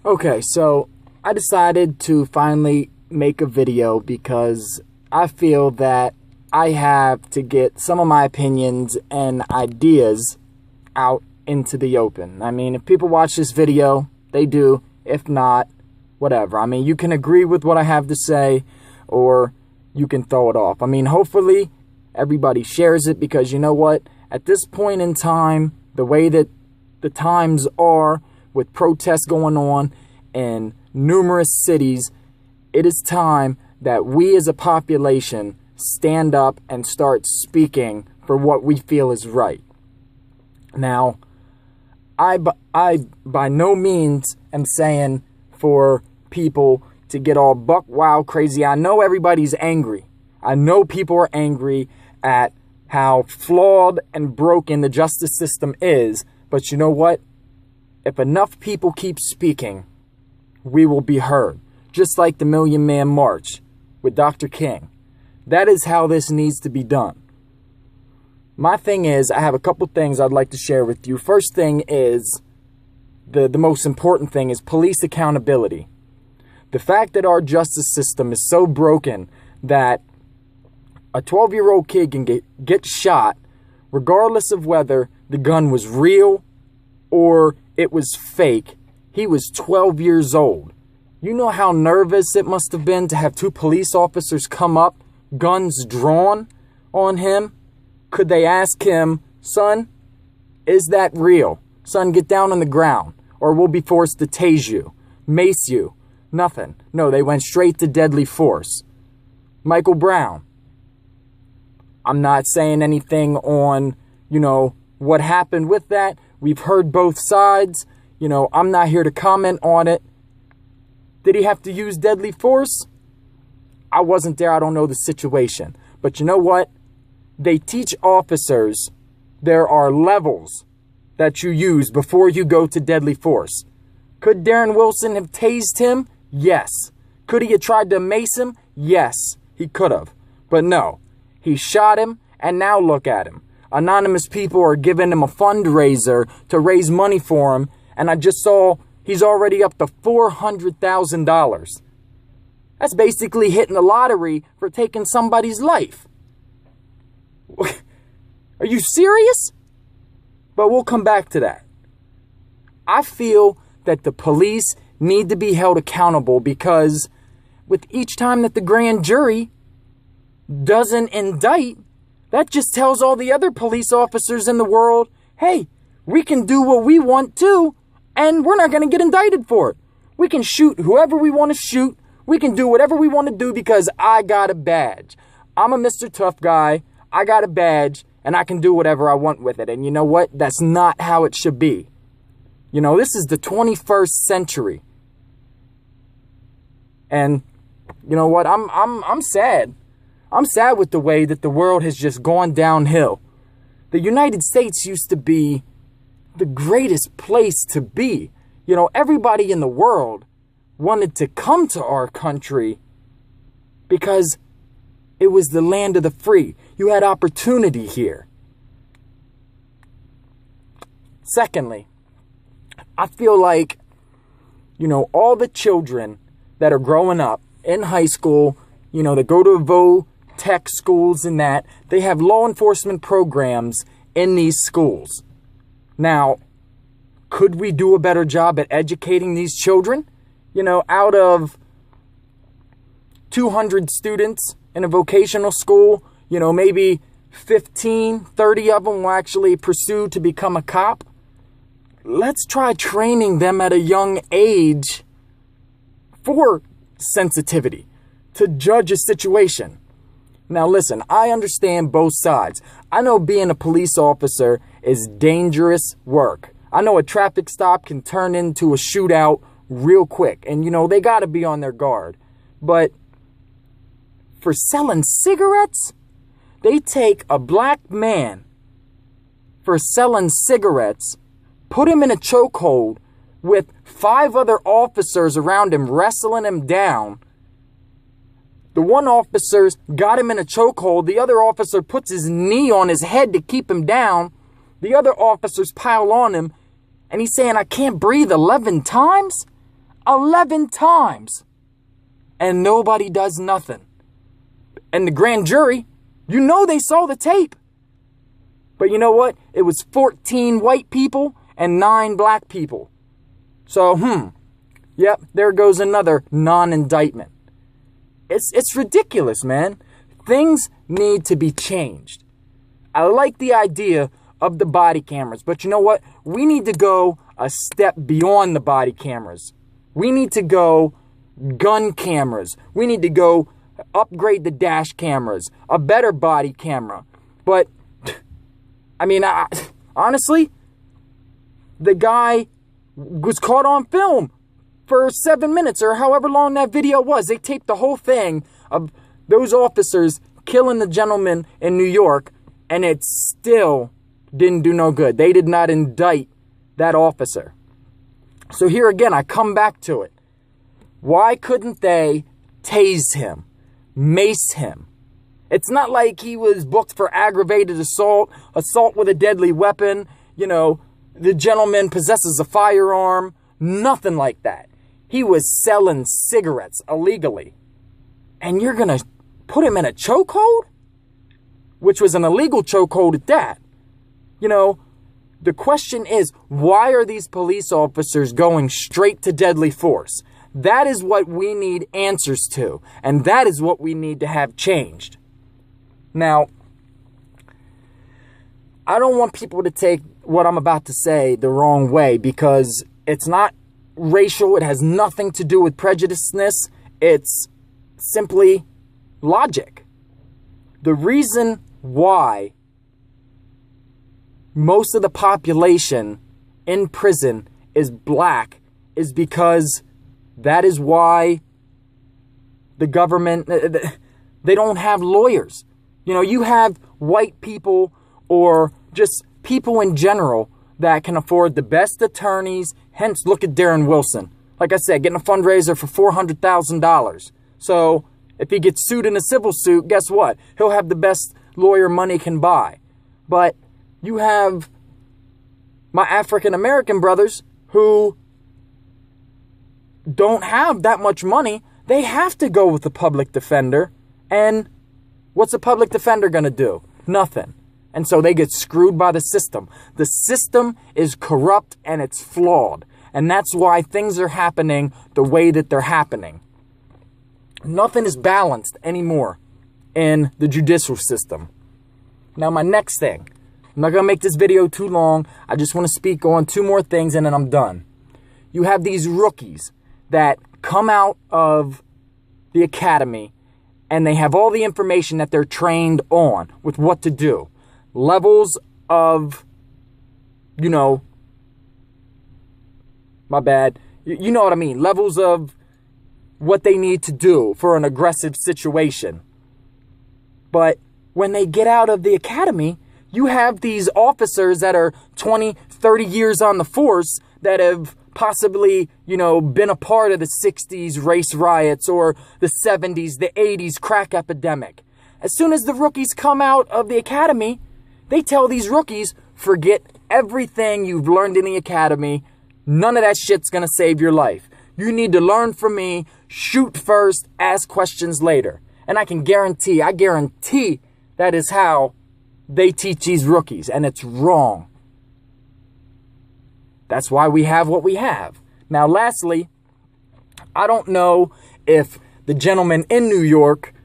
Okay, so I decided to finally make a video because I feel that I have to get some of my opinions and ideas out into the open. I mean, if people watch this video, they do. If not, whatever. I mean, you can agree with what I have to say or you can throw it off. I mean, hopefully everybody shares it because you know what? At this point in time, the way that the times are with protests going on in numerous cities, it is time that we as a population stand up and start speaking for what we feel is right. Now, I by no means am saying for people to get all buck wild crazy. I know everybody's angry. I know people are angry at how flawed and broken the justice system is. But you know what? If enough people keep speaking, we will be heard. Just like the Million Man March with Dr. King. That is how this needs to be done. My thing is, I have a couple things I'd like to share with you. First thing is, the most important thing is police accountability. The fact that our justice system is so broken that a 12-year-old kid can get shot regardless of whether the gun was real or it was fake. He was 12 years old. You know how nervous it must have been to have two police officers come up, guns drawn on him? Could they ask him, son, is that real? Son, get down on the ground or we'll be forced to tase you, mace you. Nothing. No, they went straight to deadly force. Michael Brown. I'm not saying anything on, what happened with that. We've heard both sides. I'm not here to comment on it. Did he have to use deadly force? I wasn't there. I don't know the situation. But you know what? They teach officers there are levels that you use before you go to deadly force. Could Darren Wilson have tased him? Yes. Could he have tried to mace him? Yes, he could have. But no, he shot him, and now look at him. Anonymous people are giving him a fundraiser to raise money for him, and I just saw he's already up to $400,000. That's basically hitting the lottery for taking somebody's life. Are you serious? But we'll come back to that. I feel that the police need to be held accountable because with each time that the grand jury doesn't indict, that just tells all the other police officers in the world, hey, we can do what we want to, and we're not going to get indicted for it. We can shoot whoever we want to shoot. We can do whatever we want to do because I got a badge. I'm a Mr. Tough guy. I got a badge, and I can do whatever I want with it. And you know what? That's not how it should be. This is the 21st century. And you know what? I'm sad. I'm sad with the way that the world has just gone downhill. The United States used to be the greatest place to be. Everybody in the world wanted to come to our country because it was the land of the free. You had opportunity here. Secondly, I feel like, all the children that are growing up in high school, that go to vo-tech schools and that, they have law enforcement programs in these schools. Now, could we do a better job at educating these children? Out of 200 students in a vocational school, maybe 15, 30 of them will actually pursue to become a cop. Let's try training them at a young age for sensitivity to judge a situation. Now listen, I understand both sides. I know being a police officer is dangerous work. I know a traffic stop can turn into a shootout real quick. And they got to be on their guard. But for selling cigarettes, they take a black man for selling cigarettes, put him in a chokehold with 5 other officers around him wrestling him down. The one officer's got him in a chokehold. The other officer puts his knee on his head to keep him down. The other officers pile on him, and he's saying, I can't breathe 11 times? 11 times. And nobody does nothing. And the grand jury, you know they saw the tape. But you know what? It was 14 white people and 9 black people. So, yep, there goes another non-indictment. It's ridiculous, man. Things need to be changed. I like the idea of the body cameras, but you know what? We need to go a step beyond the body cameras. We need to go gun cameras. We need to go upgrade the dash cameras, a better body camera. But, I mean, honestly, the guy was caught on film for 7 minutes or however long that video was. They taped the whole thing of those officers killing the gentleman in New York, and it still didn't do no good. They did not indict that officer. So here again, I come back to it. Why couldn't they tase him, mace him? It's not like he was booked for aggravated assault with a deadly weapon, the gentleman possesses a firearm, nothing like that. He was selling cigarettes illegally. And you're going to put him in a chokehold? Which was an illegal chokehold at that. The question is, why are these police officers going straight to deadly force? That is what we need answers to. And that is what we need to have changed. Now, I don't want people to take what I'm about to say the wrong way, because it's not racial. It has nothing to do with prejudiceness. It's simply logic. The reason why most of the population in prison is black is because that is why the government, they don't have lawyers. You have white people or just people in general that can afford the best attorneys. Hence, look at Darren Wilson. Like I said, getting a fundraiser for $400,000. So if he gets sued in a civil suit, guess what? He'll have the best lawyer money can buy. But you have my African American brothers who don't have that much money. They have to go with the public defender. And what's a public defender going to do? Nothing. And so they get screwed by the system. The system is corrupt and it's flawed. And that's why things are happening the way that they're happening. Nothing is balanced anymore in the judicial system. Now, my next thing. I'm not going to make this video too long. I just want to speak on 2 more things and then I'm done. You have these rookies that come out of the academy and they have all the information that they're trained on with what to do. Levels of, my bad. You know what I mean. Levels of what they need to do for an aggressive situation. But when they get out of the academy, you have these officers that are 20, 30 years on the force that have possibly, been a part of the 60s race riots or the 70s, the 80s crack epidemic. As soon as the rookies come out of the academy, they tell these rookies, forget everything you've learned in the academy. None of that shit's going to save your life. You need to learn from me, shoot first, ask questions later. And I guarantee that is how they teach these rookies, and it's wrong. That's why we have what we have. Now, lastly, I don't know if the gentleman in New York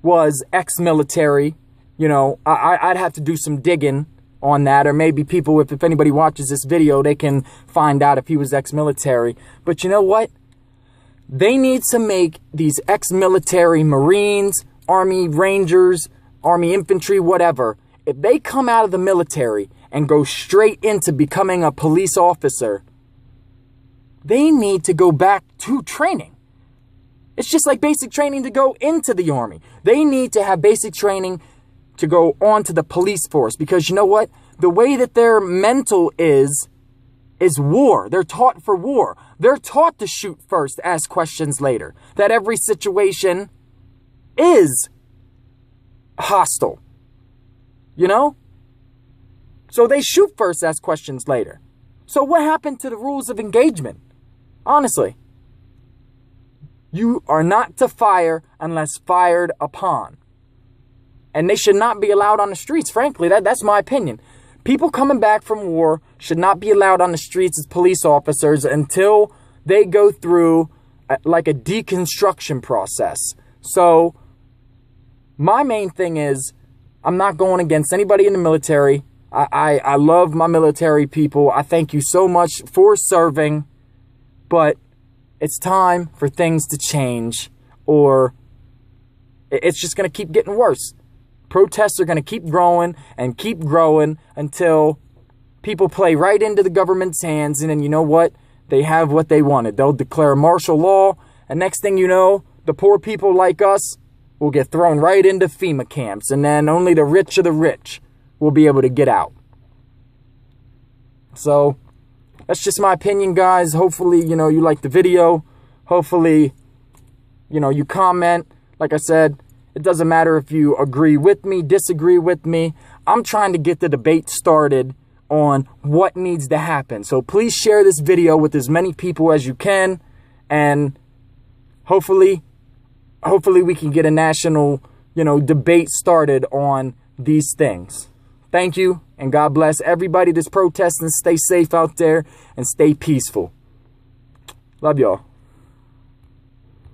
was ex-military. I'd have to do some digging on that, or maybe people, if anybody watches this video, they can find out if he was ex-military. But you know what? They need to make these ex-military Marines, Army Rangers, Army Infantry, whatever. If they come out of the military and go straight into becoming a police officer, they need to go back to training. It's just like basic training to go into the Army. They need to have basic training to go on to the police force, because you know what? The way that their mental is war. They're taught for war. They're taught to shoot first, ask questions later. That every situation is hostile. So they shoot first, ask questions later. So what happened to the rules of engagement? Honestly, You are not to fire unless fired upon. And they should not be allowed on the streets, frankly. That's my opinion. People coming back from war should not be allowed on the streets as police officers until they go through like a deconstruction process. So my main thing is, I'm not going against anybody in the military. I love my military people. I thank you so much for serving. But it's time for things to change, or it's just going to keep getting worse. Protests are going to keep growing and keep growing until people play right into the government's hands. And then you know what? They have what they wanted. They'll declare martial law. And next thing you know, the poor people like us will get thrown right into FEMA camps. And then only the rich of the rich will be able to get out. So that's just my opinion, guys. Hopefully, you like the video. Hopefully, you comment. Like I said, it doesn't matter if you agree with me, disagree with me. I'm trying to get the debate started on what needs to happen. So please share this video with as many people as you can. And hopefully we can get a national, debate started on these things. Thank you, and God bless everybody that's protesting. Stay safe out there and stay peaceful. Love y'all.